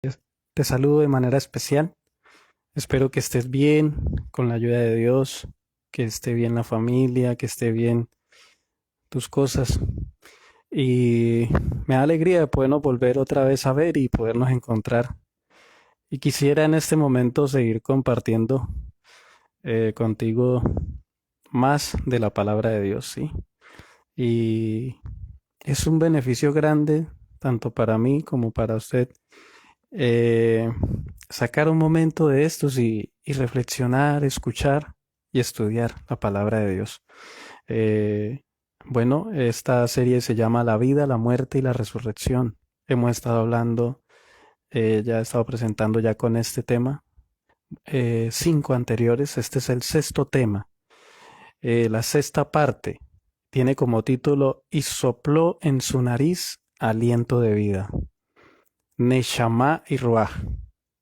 Te saludo de manera especial. Espero que estés bien con la ayuda de Dios, que esté bien la familia, que esté bien tus cosas. Y me da alegría de podernos volver otra vez a ver y podernos encontrar. Y quisiera en este momento seguir compartiendo contigo más de la palabra de Dios, ¿sí? Y es un beneficio grande, tanto para mí como para usted, eh, sacar un momento de estos y reflexionar, escuchar y estudiar la palabra de Dios. Eh, bueno, esta serie se llama La vida, la muerte y la resurrección. Hemos estado hablando, ya he estado presentando ya con este tema 5 anteriores. Este es el sexto tema. La sexta parte tiene como título Y sopló en su nariz aliento de vida. Neshama y Ruach,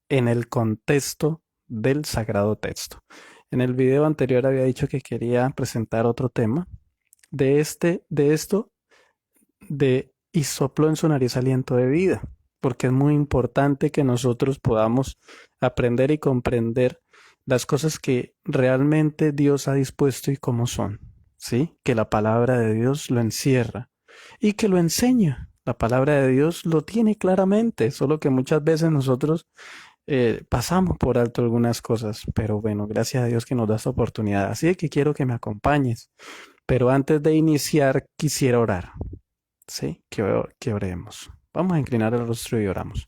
en el contexto del sagrado texto. En el video anterior había dicho que quería presentar otro tema. De esto, de y sopló en su nariz aliento de vida, porque es muy importante que nosotros podamos aprender y comprender las cosas que realmente Dios ha dispuesto y cómo son, ¿sí? Que la palabra de Dios lo encierra y que lo enseña. La palabra de Dios lo tiene claramente, solo que muchas veces nosotros pasamos por alto algunas cosas, pero bueno, gracias a Dios que nos da esta oportunidad. Así que quiero que me acompañes. Pero antes de iniciar, quisiera orar. ¿Sí? Que oremos. Vamos a inclinar el rostro y oramos.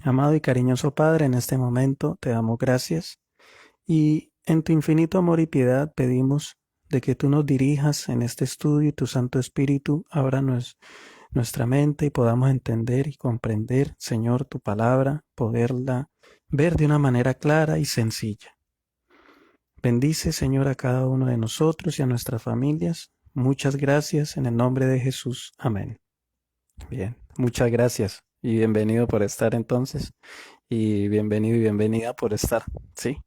Amado y cariñoso Padre, en este momento te damos gracias y en tu infinito amor y piedad pedimos de que tú nos dirijas en este estudio y tu Santo Espíritu abra nuestra mente y podamos entender y comprender, Señor, tu palabra, poderla ver de una manera clara y sencilla. Bendice, Señor, a cada uno de nosotros y a nuestras familias. Muchas gracias en el nombre de Jesús. Amén. Bien, muchas gracias y bienvenido por estar entonces y bienvenido y bienvenida por estar, ¿sí?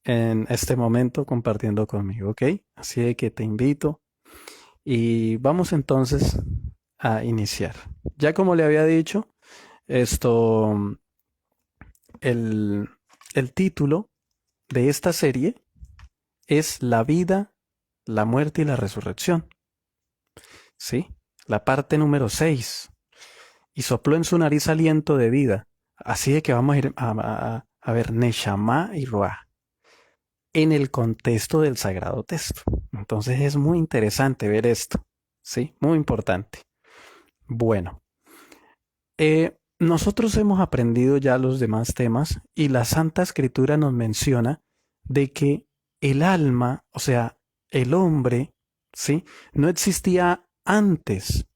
En este momento compartiendo conmigo, ¿ok? Así de que te invito y vamos entonces a iniciar. Ya como le había dicho, esto, el, el título de esta serie es La vida, la muerte y la resurrección. ¿Sí? La parte número 6. Y sopló en su nariz aliento de vida. Así de que vamos a ir a ver Neshama y Ruach en el contexto del sagrado texto. Entonces es muy interesante ver esto. ¿Sí? Muy importante. Bueno, nosotros hemos aprendido ya los demás temas y la Santa Escritura nos menciona de que el alma, o sea, el hombre, ¿sí? No existía antes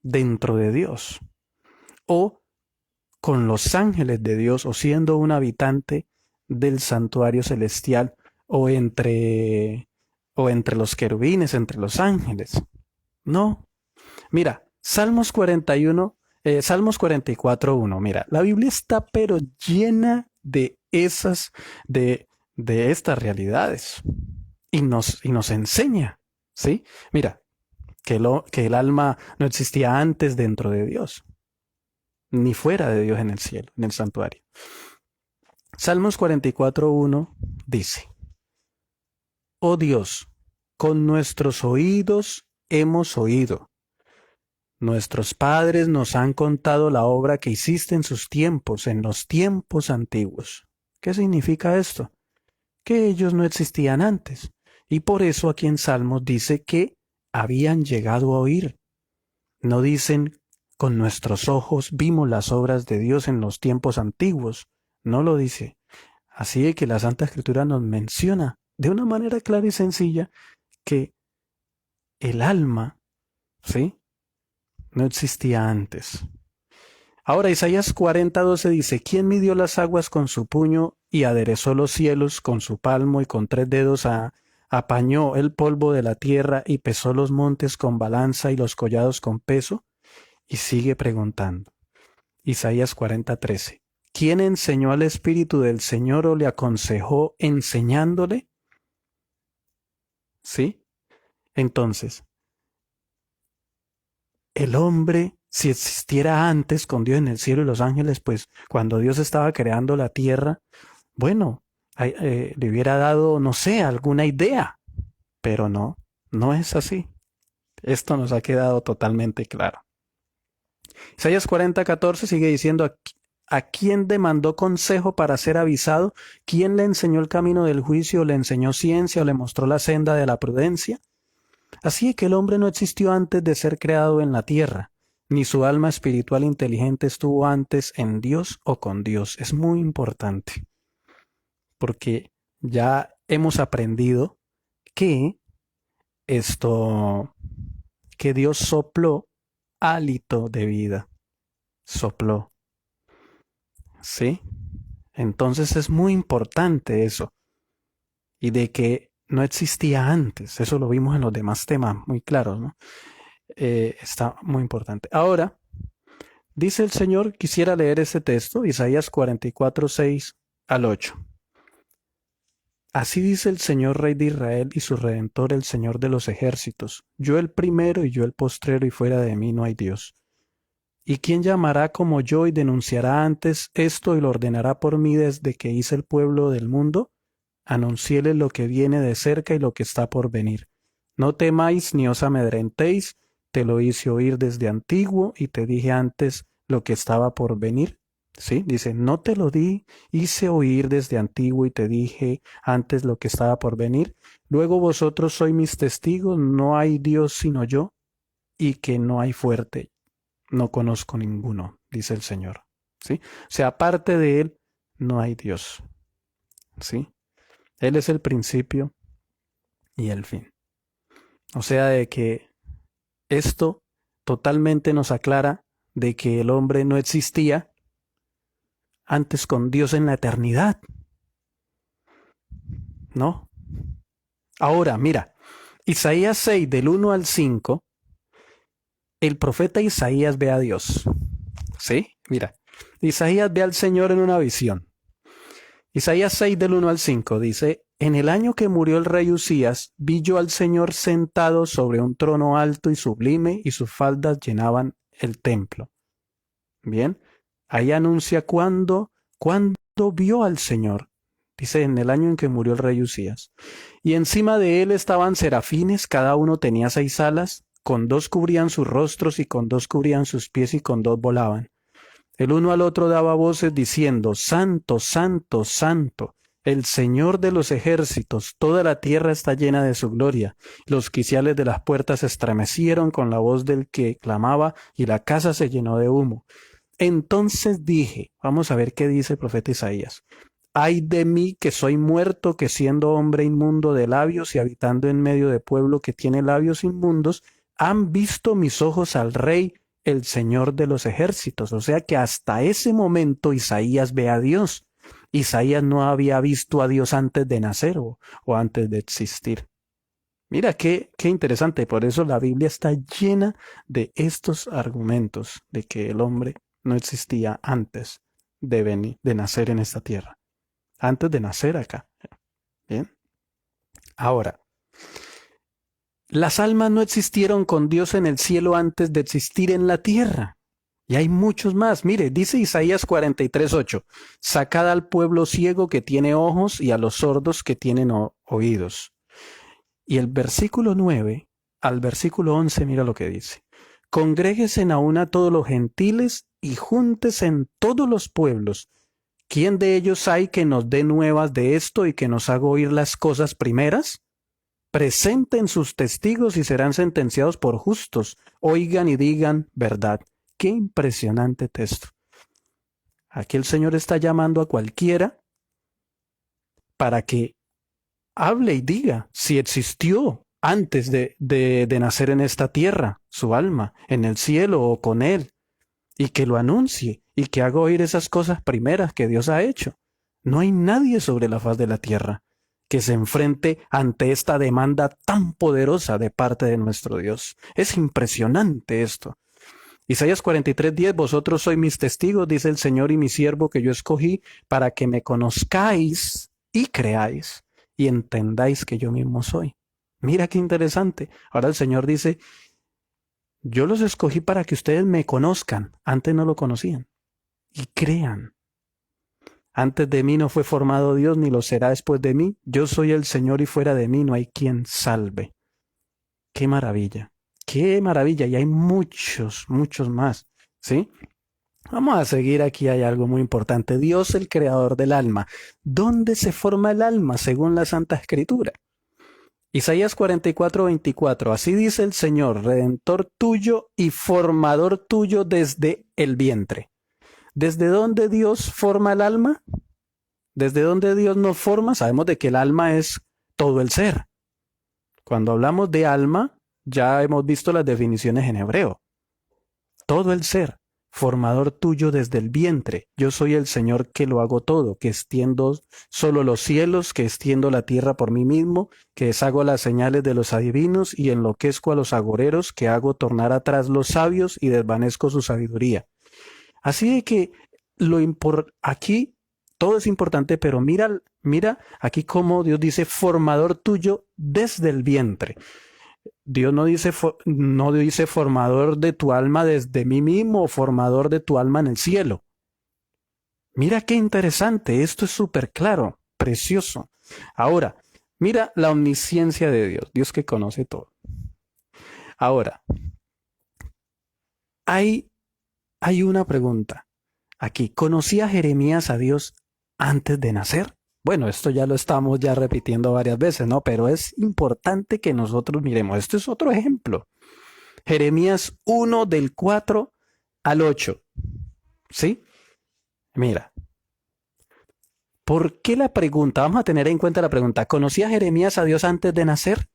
dentro de Dios o con los ángeles de Dios o siendo un habitante del santuario celestial o entre los querubines, entre los ángeles. No. Mira, Salmos 44:1. Mira, la Biblia está pero llena de de estas realidades y nos enseña, ¿sí? Mira, que el alma no existía antes dentro de Dios, ni fuera de Dios en el cielo, en el santuario. Salmos 44:1 dice, Oh Dios, con nuestros oídos hemos oído. Nuestros padres nos han contado la obra que hiciste en sus tiempos, en los tiempos antiguos. ¿Qué significa esto? Que ellos no existían antes. Y por eso aquí en Salmos dice que habían llegado a oír. No dicen, con nuestros ojos vimos las obras de Dios en los tiempos antiguos. No lo dice. Así es que la Santa Escritura nos menciona de una manera clara y sencilla que el alma, ¿sí? No existía antes. Ahora Isaías 40:12 dice, ¿quién midió las aguas con su puño y aderezó los cielos con su palmo y con 3 dedos apañó el polvo de la tierra y pesó los montes con balanza y los collados con peso? Y sigue preguntando. Isaías 40:13. ¿Quién enseñó al Espíritu del Señor o le aconsejó enseñándole? ¿Sí? Entonces, el hombre Si existiera antes con Dios en el cielo y los ángeles, pues cuando Dios estaba creando la tierra, bueno, le hubiera dado, no sé, alguna idea, pero no, no es así. Esto nos ha quedado totalmente claro. Isaías 40:14 sigue diciendo, ¿a quién demandó consejo para ser avisado? ¿Quién le enseñó el camino del juicio, le enseñó ciencia o le mostró la senda de la prudencia? Así que el hombre no existió antes de ser creado en la tierra, ni su alma espiritual inteligente estuvo antes en Dios o con Dios. Es muy importante, porque ya hemos aprendido que esto, que Dios sopló hálito de vida, sopló, ¿sí? Entonces es muy importante eso, y de que no existía antes, eso lo vimos en los demás temas muy claros, ¿no? Está muy importante. Ahora, dice el Señor, quisiera leer ese texto, Isaías 44:6 al 8. Así dice el Señor Rey de Israel y su Redentor, el Señor de los ejércitos. Yo el primero y yo el postrero, y fuera de mí no hay Dios. ¿Y quién llamará como yo y denunciará antes esto y lo ordenará por mí desde que hice el pueblo del mundo? Anunciéles lo que viene de cerca y lo que está por venir. No temáis ni os amedrentéis, te lo hice oír desde antiguo y te dije antes lo que estaba por venir. ¿Sí? Dice, no te lo hice oír desde antiguo y te dije antes lo que estaba por venir. Luego vosotros sois mis testigos, no hay Dios sino yo, y que no hay fuerte, no conozco ninguno, dice el Señor. ¿Sí? O sea, aparte de Él, no hay Dios. ¿Sí? Él es el principio y el fin. O sea, de que esto totalmente nos aclara de que el hombre no existía antes con Dios en la eternidad. ¿No? Ahora, mira, Isaías 6, del 1 al 5, el profeta Isaías ve a Dios. ¿Sí? Mira, Isaías ve al Señor en una visión. Isaías 6, del 1 al 5 dice, en el año que murió el rey Usías, vi yo al Señor sentado sobre un trono alto y sublime, y sus faldas llenaban el templo. Bien, ahí anuncia cuándo vio al Señor. Dice, en el año en que murió el rey Usías. Y encima de él estaban serafines, cada uno tenía 6 alas, con 2 cubrían sus rostros y con 2 cubrían sus pies y con 2 volaban. El uno al otro daba voces diciendo, Santo, Santo, Santo, el Señor de los ejércitos, toda la tierra está llena de su gloria. Los quiciales de las puertas se estremecieron con la voz del que clamaba, y la casa se llenó de humo. Entonces dije, vamos a ver qué dice el profeta Isaías. Ay de mí que soy muerto, que siendo hombre inmundo de labios y habitando en medio de pueblo que tiene labios inmundos, han visto mis ojos al Rey, el Señor de los ejércitos. O sea que hasta ese momento Isaías ve a Dios. Isaías no había visto a Dios antes de nacer o antes de existir. Mira qué interesante. Por eso la Biblia está llena de estos argumentos de que el hombre no existía antes de nacer en esta tierra. Antes de nacer acá. Bien. Ahora, las almas no existieron con Dios en el cielo antes de existir en la tierra. Y hay muchos más. Mire, dice Isaías 43:8, sacad al pueblo ciego que tiene ojos y a los sordos que tienen oídos. Y el versículo 9 al versículo 11, mira lo que dice. Congréguense aún a todos los gentiles y júntese en todos los pueblos. ¿Quién de ellos hay que nos dé nuevas de esto y que nos haga oír las cosas primeras? Presenten sus testigos y serán sentenciados por justos. Oigan y digan verdad. Qué impresionante texto. Aquí el Señor está llamando a cualquiera para que hable y diga si existió antes de nacer en esta tierra, su alma, en el cielo o con Él, y que lo anuncie y que haga oír esas cosas primeras que Dios ha hecho. No hay nadie sobre la faz de la tierra que se enfrente ante esta demanda tan poderosa de parte de nuestro Dios. Es impresionante esto. Isaías 43:10, vosotros sois mis testigos, dice el Señor y mi siervo que yo escogí, para que me conozcáis y creáis y entendáis que yo mismo soy. Mira qué interesante. Ahora el Señor dice, Yo los escogí para que ustedes me conozcan. Antes no lo conocían. Y crean. Antes de mí no fue formado Dios, ni lo será después de mí. Yo soy el Señor y fuera de mí no hay quien salve. ¡Qué maravilla! ¡Qué maravilla! Y hay muchos, muchos más. ¿Sí? Vamos a seguir aquí, hay algo muy importante. Dios, el creador del alma. ¿Dónde se forma el alma según la Santa Escritura? Isaías 44:24. Así dice el Señor, redentor tuyo y formador tuyo desde el vientre. ¿Desde dónde Dios forma el alma? ¿Desde dónde Dios nos forma? Sabemos de que el alma es todo el ser. Cuando hablamos de alma, ya hemos visto las definiciones en hebreo. Todo el ser, formador tuyo desde el vientre. Yo soy el Señor que lo hago todo, que extiendo solo los cielos, que extiendo la tierra por mí mismo, que deshago las señales de los adivinos y enloquezco a los agoreros, que hago tornar atrás los sabios y desvanezco su sabiduría. Así de que aquí todo es importante, pero mira aquí cómo Dios dice formador tuyo desde el vientre. Dios no dice formador de tu alma desde mí mismo o formador de tu alma en el cielo. Mira qué interesante, esto es súper claro, precioso. Ahora, mira la omnisciencia de Dios, Dios que conoce todo. Ahora, hay una pregunta aquí. ¿Conocía Jeremías a Dios antes de nacer? Bueno, esto ya lo estamos ya repitiendo varias veces, ¿no? Pero es importante que nosotros miremos. Esto es otro ejemplo. Jeremías 1 del 4 al 8. ¿Sí? Mira. ¿Por qué la pregunta? Vamos a tener en cuenta la pregunta. ¿Conocía Jeremías a Dios antes de nacer?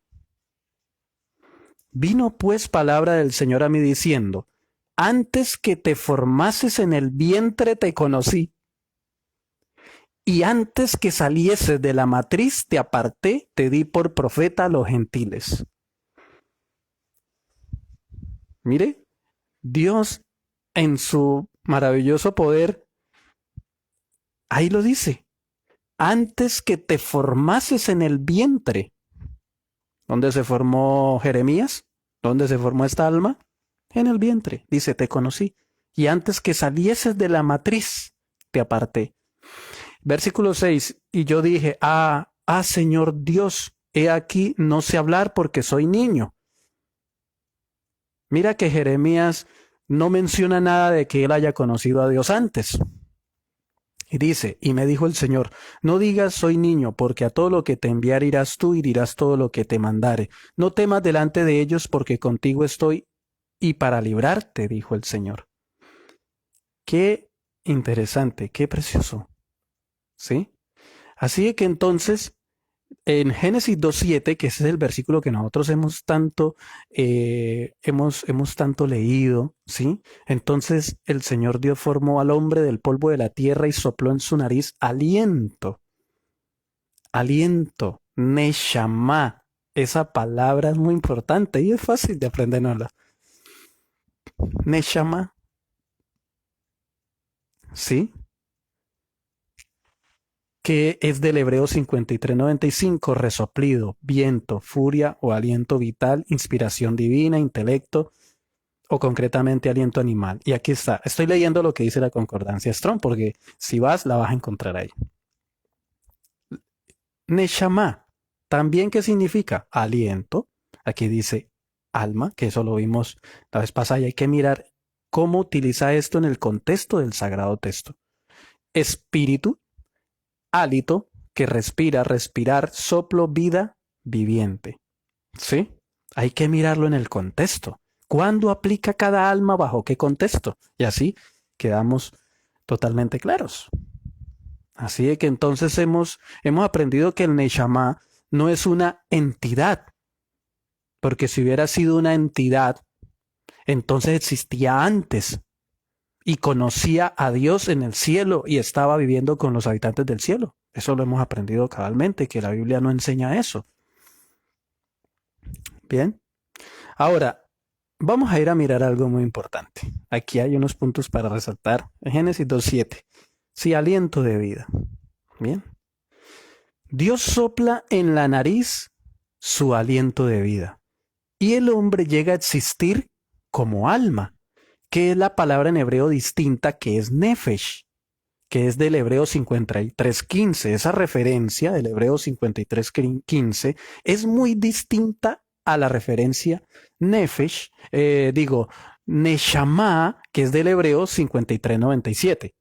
Vino pues palabra del Señor a mí diciendo, antes que te formases en el vientre te conocí, y antes que salieses de la matriz te aparté, te di por profeta a los gentiles. Mire, Dios en su maravilloso poder, ahí lo dice, antes que te formases en el vientre. ¿Dónde se formó Jeremías? ¿Dónde se formó esta alma? En el vientre. Dice, te conocí. Y antes que salieses de la matriz, te aparté. Versículo 6. Y yo dije, Señor Dios, he aquí, no sé hablar porque soy niño. Mira que Jeremías no menciona nada de que él haya conocido a Dios antes. Y dice, y me dijo el Señor, no digas soy niño, porque a todo lo que te enviare irás tú y dirás todo lo que te mandare. No temas delante de ellos, porque contigo estoy y para librarte, dijo el Señor. Qué interesante, qué precioso. ¿Sí? Así que entonces, en Génesis 2:7, que ese es el versículo que nosotros hemos tanto leído, ¿sí? Entonces el Señor Dios formó al hombre del polvo de la tierra y sopló en su nariz aliento. Aliento, neshama. Esa palabra es muy importante y es fácil de aprenderla. Neshama. ¿Sí? Que es del Hebreo 53:95, resoplido, viento, furia o aliento vital, inspiración divina, intelecto o concretamente aliento animal. Y aquí está, estoy leyendo lo que dice la concordancia Strong, porque si vas, la vas a encontrar ahí. Neshama, también ¿qué significa? Aliento. Aquí dice alma, que eso lo vimos la vez pasada y hay que mirar cómo utiliza esto en el contexto del Sagrado Texto. Espíritu, hálito, que respira, respirar, soplo, vida, viviente. ¿Sí? Hay que mirarlo en el contexto. ¿Cuándo aplica cada alma bajo qué contexto? Y así quedamos totalmente claros. Así de que entonces hemos aprendido que el Neshama no es una entidad, porque si hubiera sido una entidad, entonces existía antes y conocía a Dios en el cielo y estaba viviendo con los habitantes del cielo. Eso lo hemos aprendido cabalmente, que la Biblia no enseña eso. Bien. Ahora, vamos a ir a mirar algo muy importante. Aquí hay unos puntos para resaltar. En Génesis 2:7. Sí, aliento de vida. Bien. Dios sopla en la nariz su aliento de vida. Y el hombre llega a existir como alma, que es la palabra en hebreo distinta que es nefesh, que es del hebreo 53:15. Esa referencia del hebreo 53:15 es muy distinta a la referencia nefesh, neshama, que es del hebreo 53:97,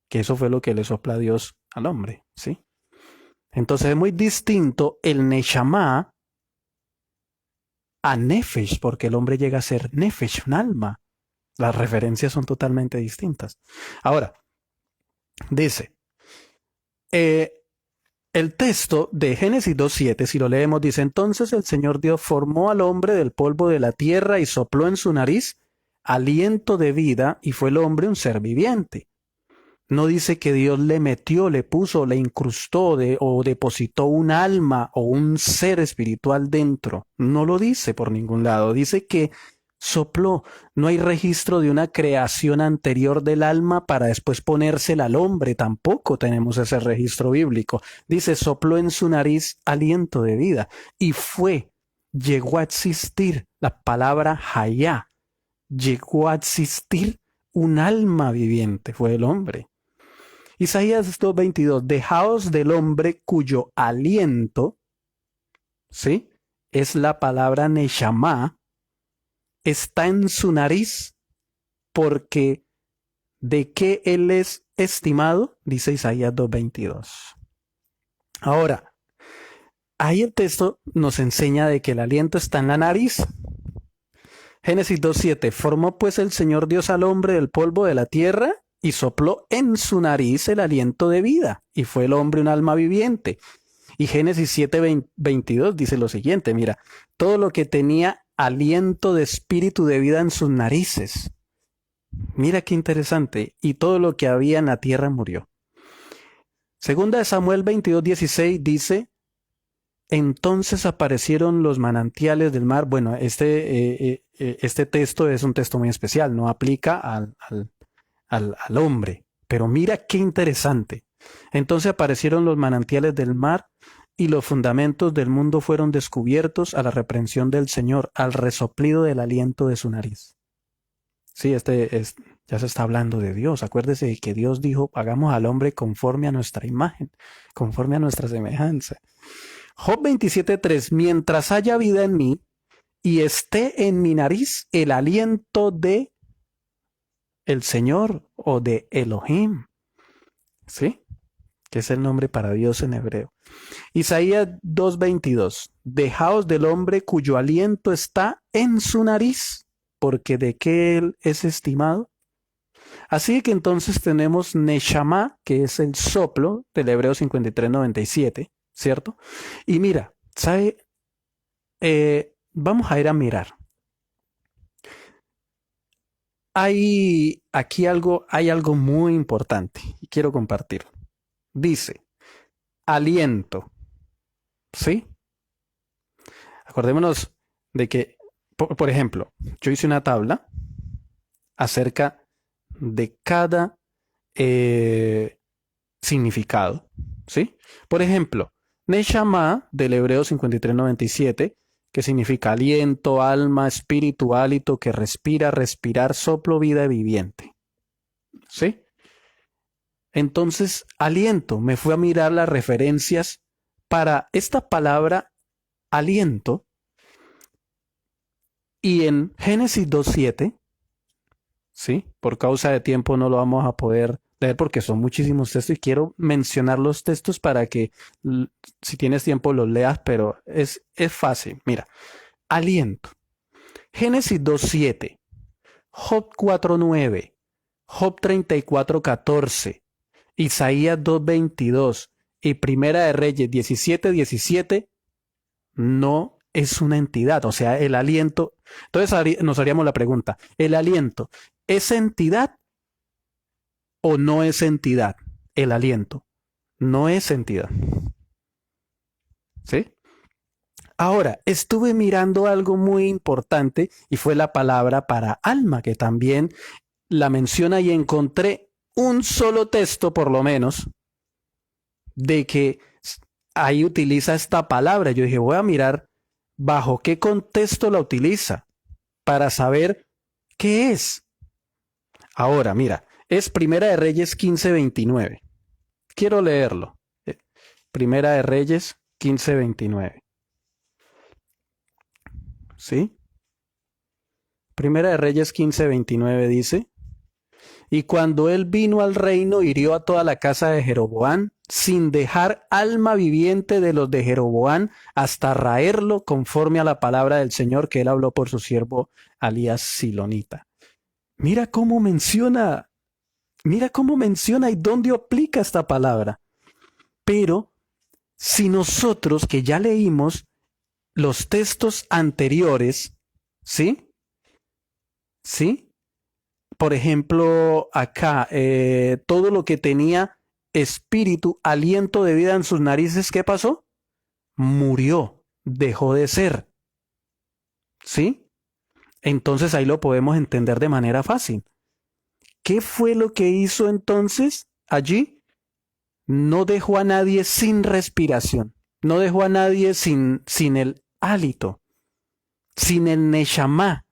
que eso fue lo que le sopla Dios al hombre, ¿sí? Entonces es muy distinto el neshama a nefesh, porque el hombre llega a ser nefesh, un alma. Las referencias son totalmente distintas. Ahora, dice, el texto de Génesis 2:7, si lo leemos, dice, entonces el Señor Dios formó al hombre del polvo de la tierra y sopló en su nariz aliento de vida y fue el hombre un ser viviente. No dice que Dios le metió, le puso, le incrustó o depositó un alma o un ser espiritual dentro. No lo dice por ningún lado. Dice que sopló. No hay registro de una creación anterior del alma para después ponérsela al hombre. Tampoco tenemos ese registro bíblico. Dice, sopló en su nariz aliento de vida. Y llegó a existir la palabra hayá. Llegó a existir un alma viviente. Fue el hombre. Isaías 2:22, dejaos del hombre cuyo aliento, ¿sí? Es la palabra neshama, está en su nariz, porque ¿de qué él es estimado? Dice Isaías 2:22. Ahora, ahí el texto nos enseña de que el aliento está en la nariz. Génesis 2:7, formó pues el Señor Dios al hombre del polvo de la tierra y sopló en su nariz el aliento de vida, y fue el hombre un alma viviente. Y Génesis 7:22 dice lo siguiente, mira, todo lo que tenía aliento de espíritu de vida en sus narices. Mira qué interesante, y todo lo que había en la tierra murió. Segunda de Samuel 22:16 dice, entonces aparecieron los manantiales del mar. Bueno, este texto es un texto muy especial, no aplica al hombre. Pero mira qué interesante. Entonces aparecieron los manantiales del mar y los fundamentos del mundo fueron descubiertos a la reprensión del Señor, al resoplido del aliento de su nariz. Sí, ya se está hablando de Dios. Acuérdese de que Dios dijo, hagamos al hombre conforme a nuestra imagen, conforme a nuestra semejanza. Job 27:3, mientras haya vida en mí y esté en mi nariz el aliento de el Señor o de Elohim, ¿sí? Que es el nombre para Dios en hebreo. Isaías 2:22, dejaos del hombre cuyo aliento está en su nariz, porque de qué él es estimado. Así que entonces tenemos Neshama, que es el soplo del hebreo 53:97, ¿cierto? Y mira, ¿sabe? Vamos a ir a mirar. Hay algo muy importante y quiero compartirlo. Dice, aliento, ¿sí? Acordémonos de que, por ejemplo, yo hice una tabla acerca de cada significado, ¿sí? Por ejemplo, Neshama del hebreo 53:97, que significa aliento, alma, espíritu, hálito, que respira, respirar, soplo, vida viviente, ¿sí? Entonces, aliento, me fui a mirar las referencias para esta palabra aliento y en Génesis 2:7, ¿sí? Por causa de tiempo no lo vamos a poder leer porque son muchísimos textos y quiero mencionar los textos para que si tienes tiempo los leas, pero es fácil. Mira, aliento. Génesis 2:7, Job 4:9, Job 34:14, Isaías 2:22 y Primera de Reyes 17:17 no es una entidad, o sea, el aliento. Entonces nos haríamos la pregunta, ¿el aliento es entidad o no es entidad? El aliento no es entidad. ¿Sí? Ahora, estuve mirando algo muy importante y fue la palabra para alma, que también la menciona y encontré un solo texto, por lo menos, de que ahí utiliza esta palabra. Yo dije, voy a mirar bajo qué contexto la utiliza para saber ¿Qué es? Ahora, mira, es Primera de Reyes 15:29. Quiero leerlo. Primera de Reyes 15:29. ¿Sí? Primera de Reyes 15:29 dice, y cuando él vino al reino, hirió a toda la casa de Jeroboam, sin dejar alma viviente de los de Jeroboam, hasta raerlo conforme a la palabra del Señor que él habló por su siervo Elías Silonita. Mira cómo menciona, mira cómo menciona y dónde aplica esta palabra. Pero si nosotros que ya leímos los textos anteriores, ¿sí? ¿Sí? Por ejemplo, acá, todo lo que tenía espíritu, aliento de vida en sus narices, ¿qué pasó? Murió, dejó de ser. ¿Sí? Entonces ahí lo podemos entender de manera fácil. ¿Qué fue lo que hizo entonces allí? No dejó a nadie sin respiración, no dejó a nadie sin el hálito, sin el Neshama.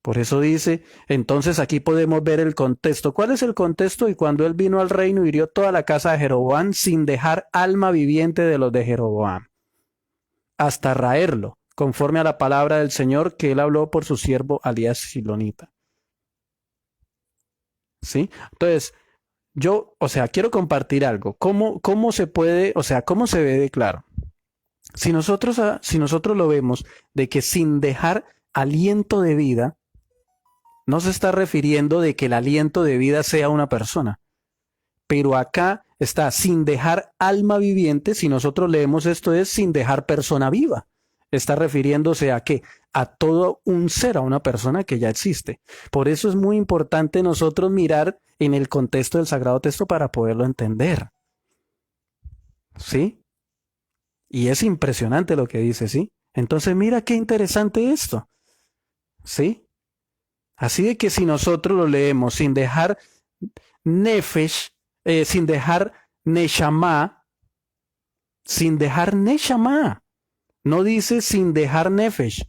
Por eso dice, entonces aquí podemos ver el contexto. ¿Cuál es el contexto? Y cuando él vino al reino, hirió toda la casa de Jeroboam sin dejar alma viviente de los de Jeroboam, hasta raerlo, conforme a la palabra del Señor que él habló por su siervo Elías Silonita. ¿Sí? Entonces, yo, quiero compartir algo. ¿Cómo se puede, cómo se ve de claro? Si nosotros lo vemos de que sin dejar aliento de vida, no se está refiriendo de que el aliento de vida sea una persona, pero acá está sin dejar alma viviente. Si nosotros leemos esto es sin dejar persona viva. Está refiriéndose a qué? A todo un ser, a una persona que ya existe. Por eso es muy importante nosotros mirar en el contexto del Sagrado Texto para poderlo entender. ¿Sí? Y es impresionante lo que dice, ¿sí? Entonces mira qué interesante esto. ¿Sí? Así de que si nosotros lo leemos sin dejar nefesh, sin dejar neshama, no dice sin dejar nefesh,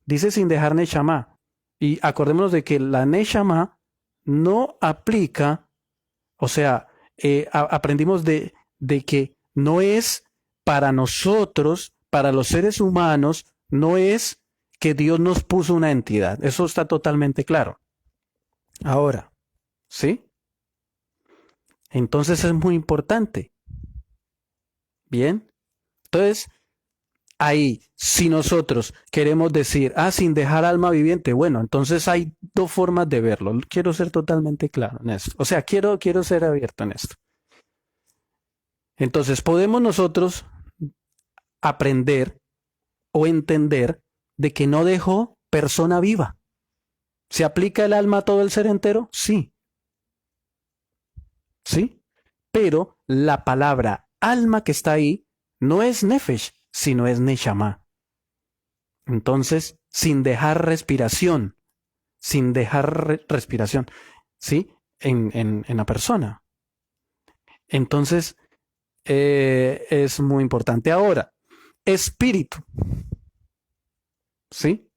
dice sin dejar neshama. Y acordémonos de que la neshama no aplica, aprendimos de que no es para nosotros, para los seres humanos, no es que Dios nos puso una entidad. Eso está totalmente claro. Ahora, ¿sí? Entonces es muy importante. Bien. Entonces, ahí, si nosotros queremos decir, sin dejar alma viviente, bueno, entonces hay dos formas de verlo. Quiero ser totalmente claro en esto. Quiero ser abierto en esto. Entonces, podemos nosotros aprender o entender de que no dejó persona viva. ¿Se aplica el alma a todo el ser entero? Sí. ¿Sí? Pero la palabra alma que está ahí no es nefesh, sino es neshama. Entonces, sin dejar respiración, ¿sí? En la persona. Entonces, es muy importante. Ahora, espíritu, ¿sí?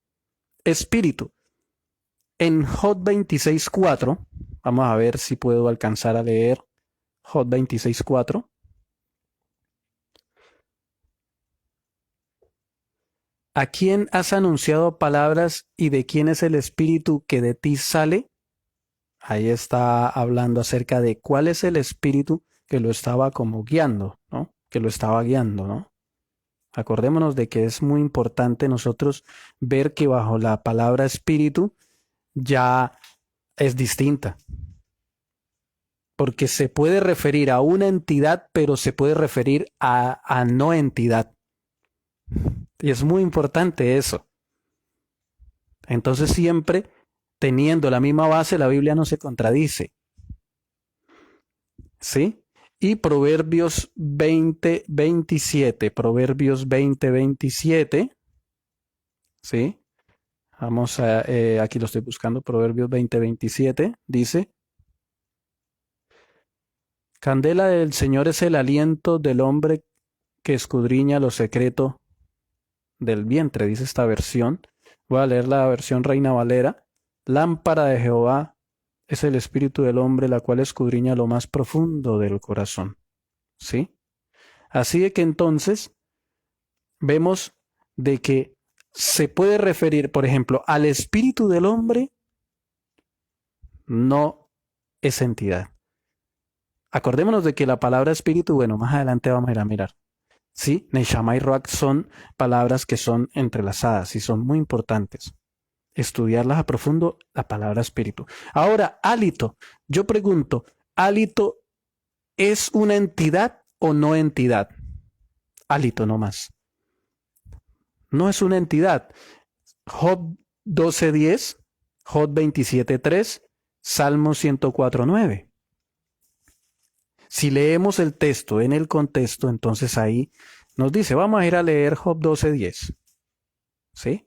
Espíritu. En Job 26:4, vamos a ver si puedo alcanzar a leer Job 26:4. ¿A quién has anunciado palabras y de quién es el espíritu que de ti sale? Ahí está hablando acerca de cuál es el espíritu que lo estaba como guiando, ¿no? Que lo estaba guiando, ¿no? Acordémonos de que es muy importante nosotros ver que bajo la palabra espíritu ya es distinta. Porque se puede referir a una entidad, pero se puede referir a no entidad. Y es muy importante eso. Entonces siempre teniendo la misma base, la Biblia no se contradice. ¿Sí? Y Proverbios 20:27, Proverbios 20:27, ¿sí? Vamos a, aquí lo estoy buscando, Proverbios 20:27, dice, Candela del Señor es el aliento del hombre que escudriña lo secreto del vientre, dice esta versión. Voy a leer la versión Reina Valera. Lámpara de Jehová es el espíritu del hombre, la cual escudriña lo más profundo del corazón. ¿Sí? Así de que entonces vemos de que se puede referir, por ejemplo, al espíritu del hombre, no es entidad. Acordémonos de que la palabra espíritu, bueno, más adelante vamos a ir a mirar. Sí, Neshama y Ruach son palabras que son entrelazadas y son muy importantes. Estudiarlas a profundo, la palabra espíritu. Ahora, hálito. Yo pregunto, ¿hálito es una entidad o no entidad? Hálito nomás. No es una entidad. Job 12:10, Job 27:3, Salmo 104:9. Si leemos el texto en el contexto, entonces ahí nos dice, vamos a ir a leer Job 12:10. ¿Sí?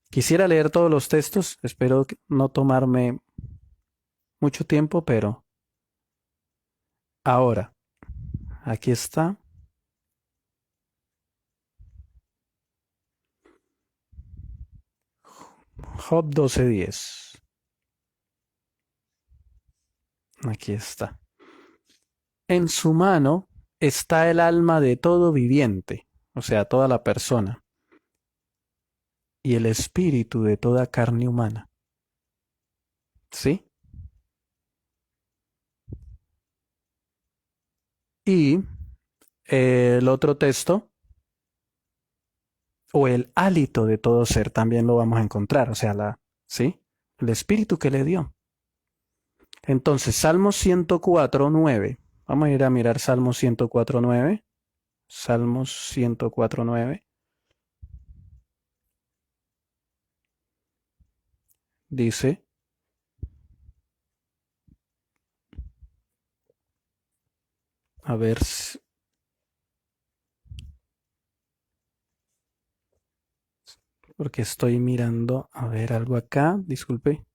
Quisiera leer todos los textos, espero no tomarme mucho tiempo, pero ahora, aquí está. Job 12:10. Aquí está. En su mano está el alma de todo viviente, o sea, toda la persona, y el espíritu de toda carne humana. ¿Sí? Y el otro texto, o el hálito de todo ser, también lo vamos a encontrar, o sea, ¿sí? El espíritu que le dio. Entonces, Salmo 104:9. Vamos a ir a mirar Salmo 104:9. Salmos 104:9. Dice, a ver, porque estoy mirando, a ver algo acá, disculpe.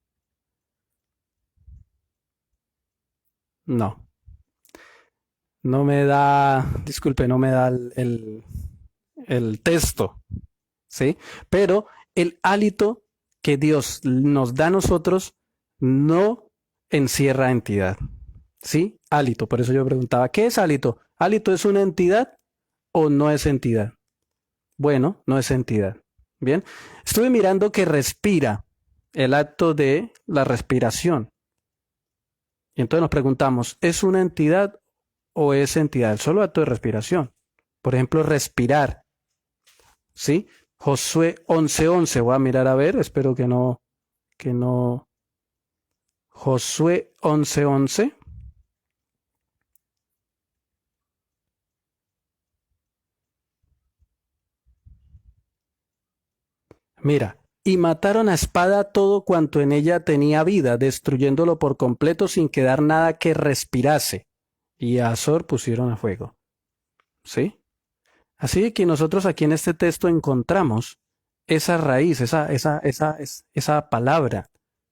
No, no me da, disculpe, no me da el texto, ¿sí? Pero el hálito que Dios nos da a nosotros no encierra entidad, ¿sí? Hálito, por eso yo preguntaba, ¿qué es hálito? ¿Hálito es una entidad o no es entidad? Bueno, no es entidad. Bien, estuve mirando que respira, el acto de la respiración. Y entonces nos preguntamos, ¿es una entidad o es entidad? El solo acto de respiración. Por ejemplo, respirar. ¿Sí? Josué 11:11. Voy a mirar a ver, espero que no. Josué 11:11. Mira, y mataron a espada todo cuanto en ella tenía vida, destruyéndolo por completo sin quedar nada que respirase. Y a Azor pusieron a fuego. ¿Sí? Así que nosotros aquí en este texto encontramos esa raíz, esa palabra.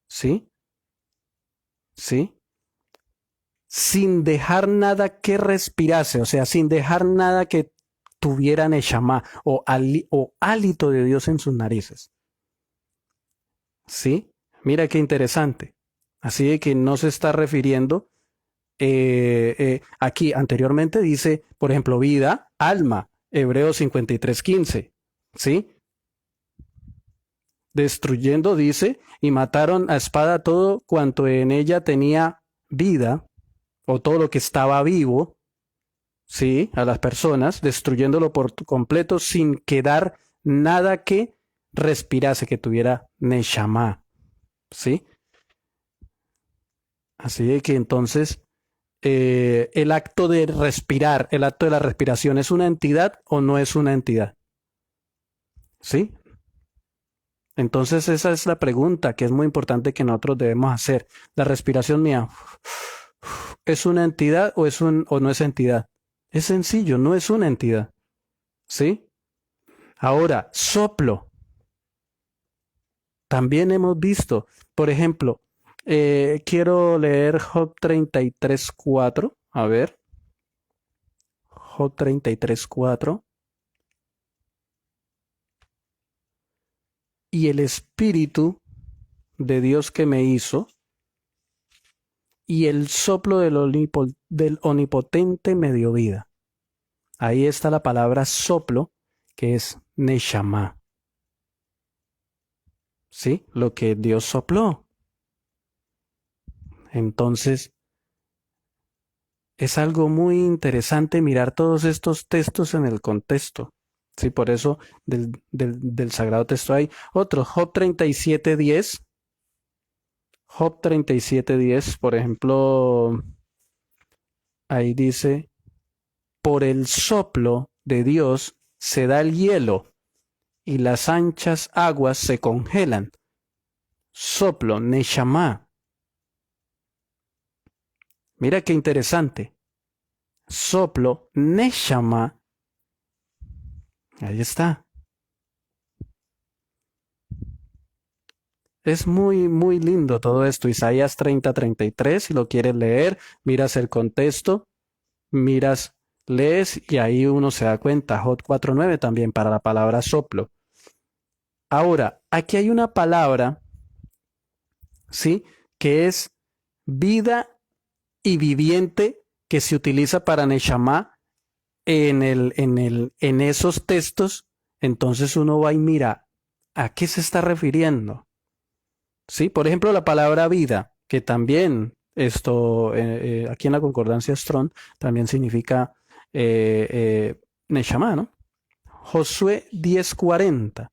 ¿Sí? ¿Sí? Sin dejar nada que respirase, o sea, sin dejar nada que tuviera Neshama o hálito de Dios en sus narices. ¿Sí? Mira qué interesante. Así de que no se está refiriendo aquí anteriormente dice, por ejemplo, vida, alma, Hebreos 53:15, ¿sí? Destruyendo, dice, y mataron a espada todo cuanto en ella tenía vida, o todo lo que estaba vivo, ¿sí? A las personas, destruyéndolo por completo sin quedar nada que respirase, que tuviera Neshama, ¿sí? Así de que entonces el acto de respirar, el acto de la respiración, ¿es una entidad o no es una entidad? ¿Sí? Entonces esa es la pregunta que es muy importante que nosotros debemos hacer. La respiración mía, ¿es una entidad o no es entidad? Es sencillo, no es una entidad. ¿Sí? Ahora, soplo. También hemos visto, por ejemplo, quiero leer Job 33:4. A ver, Job 33:4. y el Espíritu de Dios que me hizo, y el soplo del Omnipotente me dio vida. Ahí está la palabra soplo, que es Neshama. ¿Sí? Lo que Dios sopló. Entonces, es algo muy interesante mirar todos estos textos en el contexto. Sí, por eso del Sagrado Texto hay otro, Job 37:10. Job 37:10, por ejemplo, ahí dice, por el soplo de Dios se da el hielo y las anchas aguas se congelan. Soplo, Neshama. Mira qué interesante. Soplo, Neshama. Ahí está. Es muy, muy lindo todo esto. Isaías 30:33, si lo quieres leer, miras el contexto, miras, lees y ahí uno se da cuenta. Job 4:9 también para la palabra soplo. Ahora, aquí hay una palabra, ¿sí? Que es vida y viviente que se utiliza para Neshama en esos textos. Entonces uno va y mira, ¿a qué se está refiriendo? Sí, por ejemplo, la palabra vida, que también esto, aquí en la concordancia Strong, también significa Neshama, ¿no? Josué 10:40.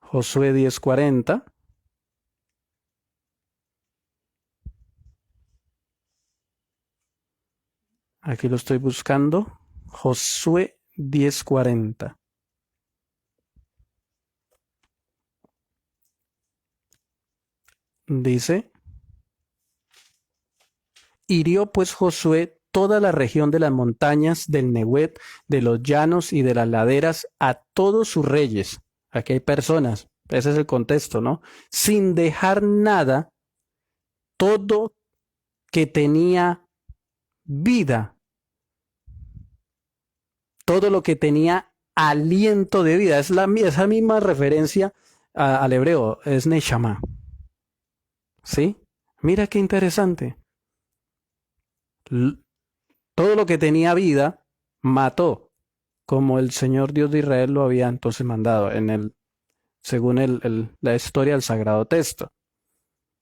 Josué 10:40. Aquí lo estoy buscando. Josué 10:40. Dice, hirió pues Josué toda la región de las montañas, del Neguet, de los llanos y de las laderas, a todos sus reyes. Aquí hay personas, ese es el contexto, ¿no? Sin dejar nada, todo que tenía vida, todo lo que tenía aliento de vida. Es esa misma referencia al hebreo, es Neshama. ¿Sí? Mira qué interesante. Todo lo que tenía vida mató, como el Señor Dios de Israel lo había entonces mandado según la historia del Sagrado Texto.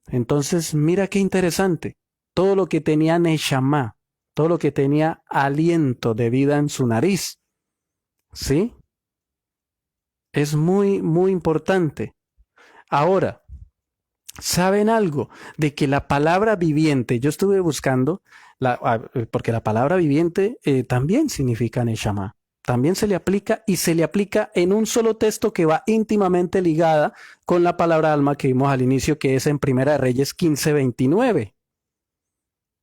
Entonces, mira qué interesante. Todo lo que tenía Neshama, todo lo que tenía aliento de vida en su nariz, ¿sí? Es muy, muy importante. Ahora, ¿saben algo? De que la palabra viviente, yo estuve buscando, porque la palabra viviente también significa Neshama. También se le aplica y se le aplica en un solo texto que va íntimamente ligada con la palabra alma que vimos al inicio, que es en Primera de Reyes 15:29.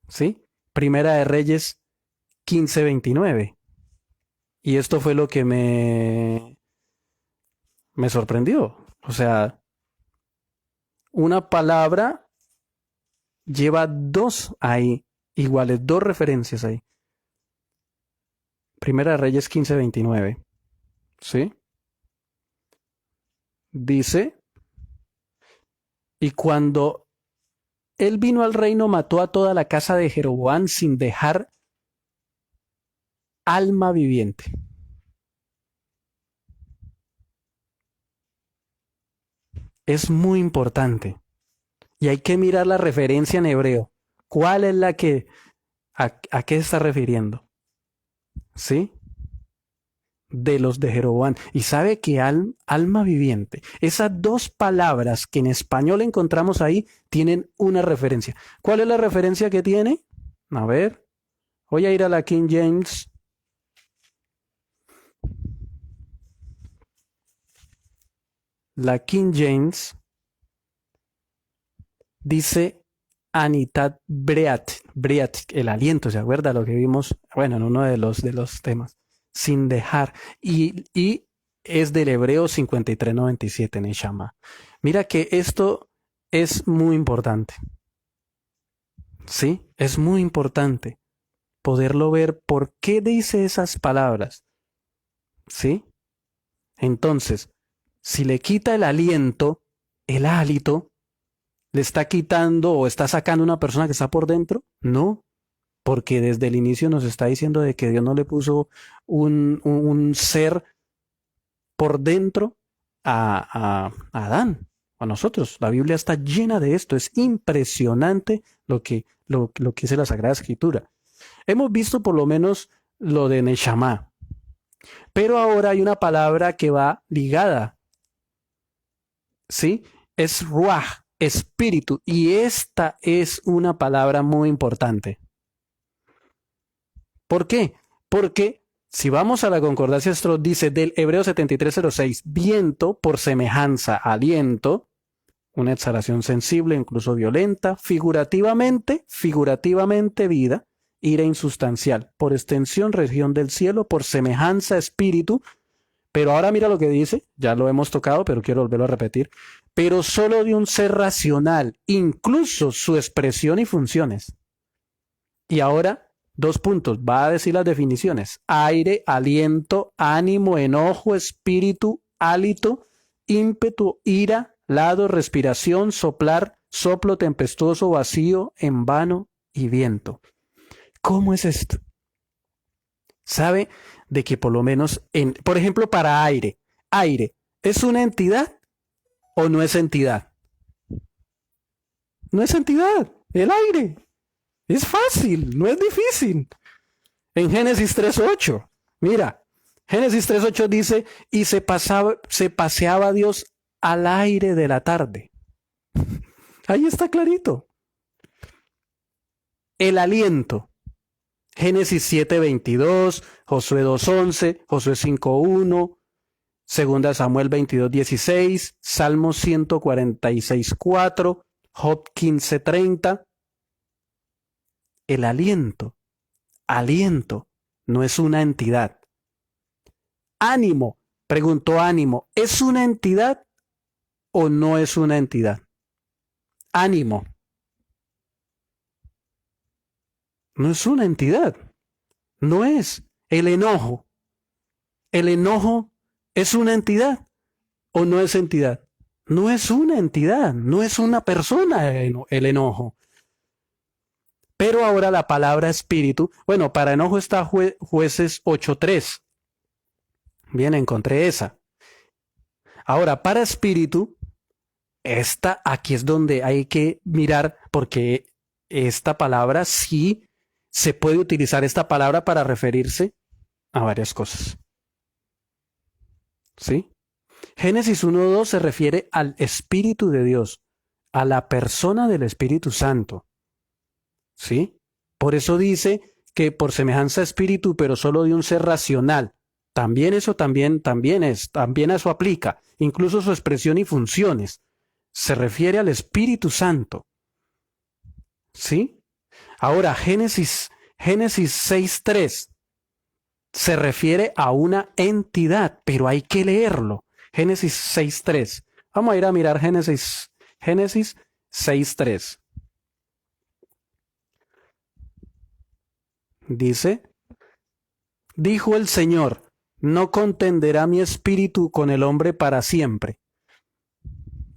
¿Sí? Primera de Reyes 15:29. Y esto fue lo que me sorprendió. O sea, una palabra lleva dos ahí, iguales, dos referencias ahí. Primera de Reyes 15:29. ¿Sí? Dice, y cuando él vino al reino, mató a toda la casa de Jeroboam sin dejar alma viviente. Es muy importante. Y hay que mirar la referencia en hebreo. ¿Cuál es la que, a qué se está refiriendo? ¿Sí? De los de Jeroboam. Y sabe que alma viviente, esas dos palabras que en español encontramos ahí, tienen una referencia. ¿Cuál es la referencia que tiene? A ver, voy a ir a la King James. La King James dice Anitat Breat, el aliento, ¿se acuerda lo que vimos? Bueno, en uno de los temas. Sin dejar. Y es del Hebreo 53:97, Neshama. Mira que esto es muy importante. ¿Sí? Es muy importante poderlo ver por qué dice esas palabras. ¿Sí? Entonces, Si le quita el aliento, el hálito, ¿le está quitando o está sacando una persona que está por dentro? No, porque desde el inicio nos está diciendo de que Dios no le puso un ser por dentro a Adán, a nosotros. La Biblia está llena de esto. Es impresionante lo que dice la Sagrada Escritura. Hemos visto por lo menos lo de Neshama, pero ahora hay una palabra que va ligada, ¿sí? Es Ruach, espíritu, y esta es una palabra muy importante. ¿Por qué? Porque si vamos a la concordancia Strauss, dice del Hebreo 7306, viento por semejanza, aliento, una exhalación sensible, incluso violenta, figurativamente vida, ira insustancial, por extensión región del cielo, por semejanza espíritu, pero ahora mira lo que dice, ya lo hemos tocado, pero quiero volverlo a repetir, pero solo de un ser racional, incluso su expresión y funciones. Y ahora, 2 puntos, va a decir las definiciones: aire, aliento, ánimo, enojo, espíritu, hálito, ímpetu, ira, lado, respiración, soplar, soplo tempestuoso, vacío, en vano y viento. ¿Cómo es esto? ¿Sabe de que por lo menos, por ejemplo, para aire, ¿es una entidad o no es entidad? No es entidad, el aire. Es fácil, no es difícil. En Génesis 3:8, mira, Génesis 3:8 dice, y se paseaba Dios al aire de la tarde. Ahí está clarito. El aliento. Génesis 7:22, Josué 2:11, Josué 5:1, Segunda Samuel 22:16, Salmos 146:4, Job 15:30. El aliento no es una entidad. Ánimo, preguntó Ánimo, ¿es una entidad o no es una entidad? Ánimo. No es una entidad. No es. El enojo. ¿El enojo es una entidad o no es entidad? No es una entidad, no es una persona el enojo. Pero ahora la palabra espíritu, bueno, para enojo está Jueces 8:3. Bien, encontré esa. Ahora, para espíritu, aquí es donde hay que mirar, porque esta palabra sí se puede utilizar esta palabra para referirse a varias cosas. ¿Sí? Génesis 1:2 se refiere al Espíritu de Dios, a la persona del Espíritu Santo. ¿Sí? Por eso dice que por semejanza espíritu, pero solo de un ser racional. También eso también a eso aplica, incluso su expresión y funciones. Se refiere al Espíritu Santo. ¿Sí? Ahora, Génesis 6:3 se refiere a una entidad, pero hay que leerlo. Génesis 6:3. Vamos a ir a mirar Génesis 6:3. Dice, dijo el Señor, no contenderá mi espíritu con el hombre para siempre.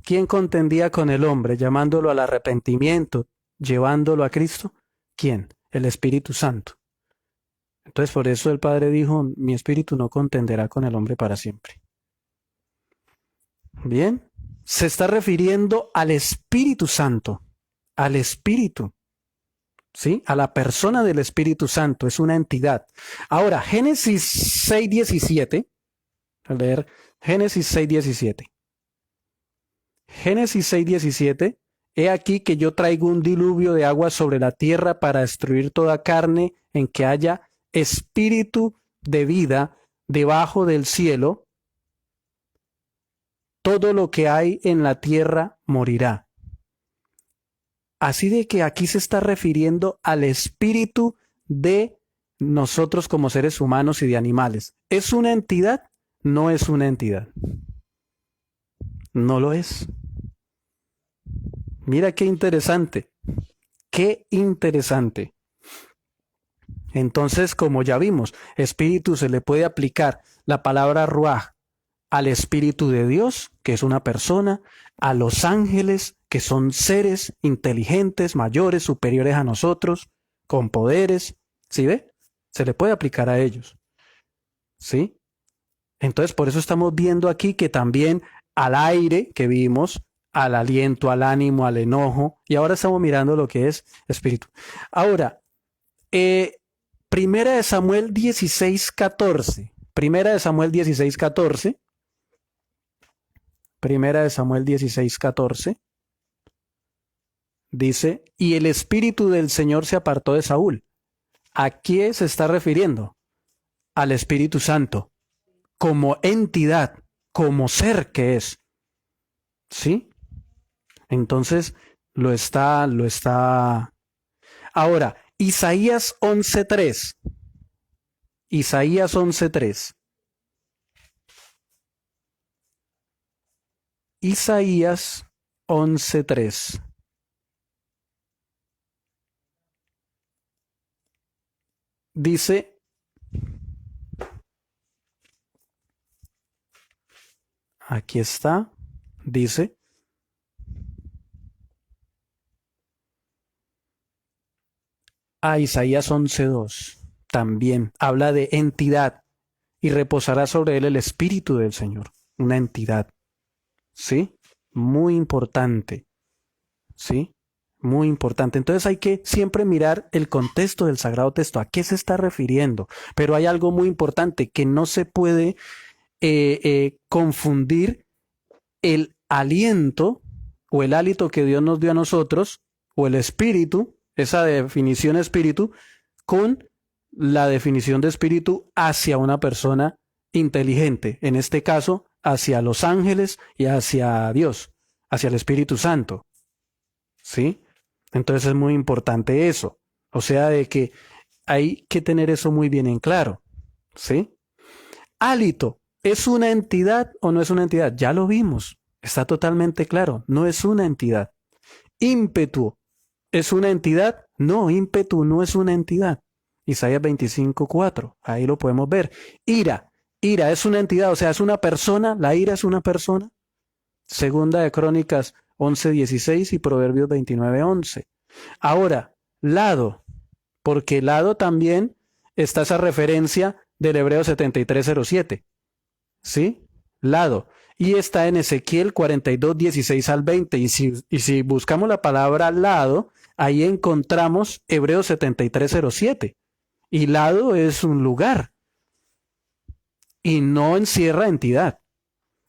¿Quién contendía con el hombre, llamándolo al arrepentimiento, llevándolo a Cristo? ¿Quién? El Espíritu Santo. Entonces por eso el Padre dijo, mi espíritu no contenderá con el hombre para siempre. Bien, se está refiriendo al Espíritu Santo, al Espíritu. ¿Sí? A la persona del Espíritu Santo, es una entidad. Ahora, Génesis 6:17, a leer Génesis 6:17. Génesis 6:17, he aquí que yo traigo un diluvio de agua sobre la tierra para destruir toda carne en que haya espíritu de vida debajo del cielo. Todo lo que hay en la tierra morirá. Así de que aquí se está refiriendo al espíritu de nosotros como seres humanos y de animales. ¿Es una entidad? No es una entidad. No lo es. Mira qué interesante. Qué interesante. Entonces, como ya vimos, espíritu se le puede aplicar la palabra ruaj al Espíritu de Dios, que es una persona, a los ángeles, que son seres inteligentes, mayores, superiores a nosotros, con poderes. ¿Sí ve? Se le puede aplicar a ellos. ¿Sí? Entonces, por eso estamos viendo aquí que también al aire que vimos, al aliento, al ánimo, al enojo, y ahora estamos mirando lo que es espíritu. Ahora, Primera de Samuel 16:14. Primera de Samuel 16:14. Primera de Samuel 16:14. Dice, y el espíritu del Señor se apartó de Saúl. ¿A qué se está refiriendo? Al Espíritu Santo, como entidad, como ser que es. ¿Sí? Entonces, lo está. Ahora, Isaías 11:3. Isaías 11:3. Isaías 11:3. Dice, aquí está, dice, Isaías 11:2 también habla de entidad y reposará sobre él el espíritu del Señor, una entidad. ¿Sí? Muy importante. ¿Sí? Muy importante. Entonces hay que siempre mirar el contexto del Sagrado Texto, a qué se está refiriendo. Pero hay algo muy importante que no se puede confundir el aliento o el hálito que Dios nos dio a nosotros, o el espíritu, esa definición espíritu, con la definición de espíritu hacia una persona inteligente, en este caso, hacia los ángeles y hacia Dios, hacia el Espíritu Santo. ¿Sí? Entonces es muy importante eso. O sea, de que hay que tener eso muy bien en claro. ¿Sí? Hálito, ¿es una entidad o no es una entidad? Ya lo vimos. Está totalmente claro. No es una entidad. Ímpetu, ¿es una entidad? No, ímpetu no es una entidad. Isaías 25:4. Ahí lo podemos ver. Ira, ira es una entidad, o sea, es una persona. La ira es una persona. Segunda de Crónicas 11:16 y Proverbios 29:11. Ahora, lado, porque lado también está esa referencia del Hebreo 73:07. ¿Sí? Lado. Y está en Ezequiel 42:16 al 20. Y si buscamos la palabra lado, ahí encontramos Hebreo 73:07. Y lado es un lugar y no encierra entidad.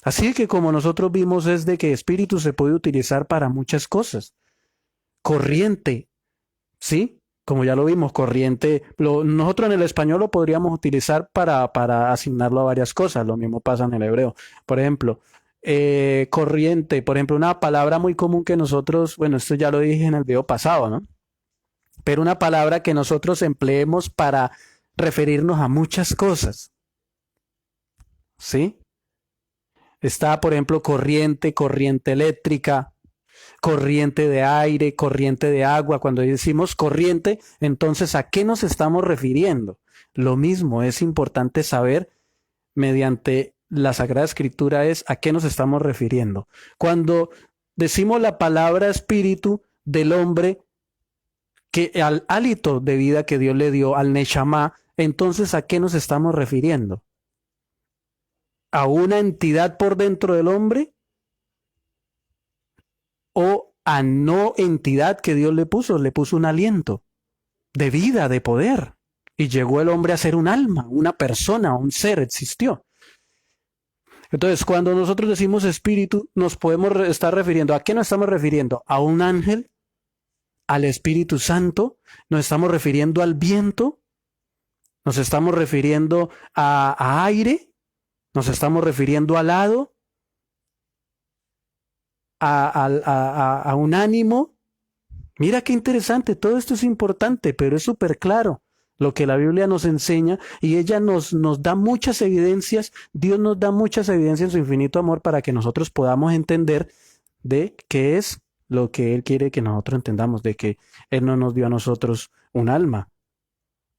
Así que como nosotros vimos es de que espíritu se puede utilizar para muchas cosas. Corriente, ¿sí? Como ya lo vimos, corriente, nosotros en el español lo podríamos utilizar para asignarlo a varias cosas, lo mismo pasa en el hebreo. Por ejemplo, corriente, por ejemplo, una palabra muy común que nosotros, bueno, esto ya lo dije en el video pasado, ¿no? Pero una palabra que nosotros empleemos para referirnos a muchas cosas, ¿sí? Está, por ejemplo, corriente, corriente eléctrica, corriente de aire, corriente de agua. Cuando decimos corriente, entonces, ¿a qué nos estamos refiriendo? Lo mismo, es importante saber mediante la Sagrada Escritura es a qué nos estamos refiriendo. Cuando decimos la palabra espíritu del hombre, que al hálito de vida que Dios le dio, al Neshama, entonces, ¿a qué nos estamos refiriendo? ¿A una entidad por dentro del hombre o a no entidad que Dios le puso? Le puso un aliento de vida, de poder. Y llegó el hombre a ser un alma, una persona, un ser, existió. Entonces, cuando nosotros decimos espíritu, nos podemos estar refiriendo. ¿A qué nos estamos refiriendo? ¿A un ángel? ¿Al Espíritu Santo? ¿Nos estamos refiriendo al viento? ¿Nos estamos refiriendo a aire? ¿Nos estamos refiriendo al hado? ¿A un ánimo? Mira qué interesante, todo esto es importante, pero es súper claro lo que la Biblia nos enseña y ella nos da muchas evidencias, Dios nos da muchas evidencias en su infinito amor para que nosotros podamos entender de qué es lo que Él quiere que nosotros entendamos, de que Él no nos dio a nosotros un alma,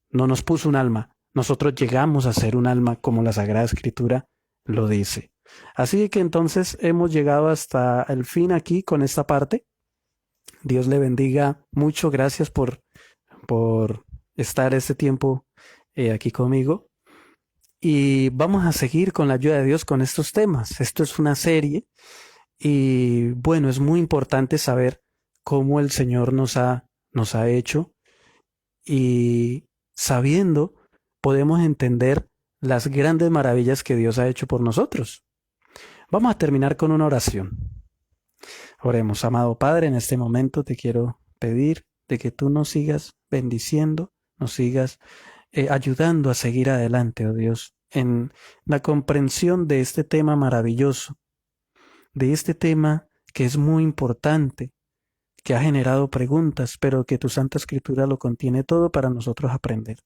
no nos puso un alma, nosotros llegamos a ser un alma como la Sagrada Escritura lo dice. Así que entonces hemos llegado hasta el fin aquí con esta parte. Dios le bendiga mucho. Gracias por estar este tiempo aquí conmigo. Y vamos a seguir con la ayuda de Dios con estos temas. Esto es una serie y bueno, es muy importante saber cómo el Señor nos ha hecho y sabiendo podemos entender las grandes maravillas que Dios ha hecho por nosotros. Vamos a terminar con una oración. Oremos, amado Padre, en este momento te quiero pedir de que tú nos sigas bendiciendo, nos sigas ayudando a seguir adelante, oh Dios, en la comprensión de este tema maravilloso, de este tema que es muy importante, que ha generado preguntas, pero que tu Santa Escritura lo contiene todo para nosotros aprender.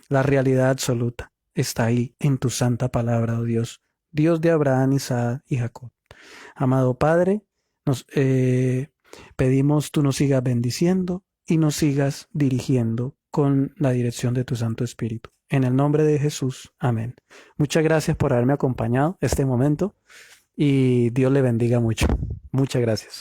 La realidad absoluta está ahí en tu santa palabra, oh Dios, Dios de Abraham, Isaac y Jacob. Amado Padre, nos pedimos tú nos sigas bendiciendo y nos sigas dirigiendo con la dirección de tu Santo Espíritu. En el nombre de Jesús, amén. Muchas gracias por haberme acompañado este momento y Dios le bendiga mucho. Muchas gracias.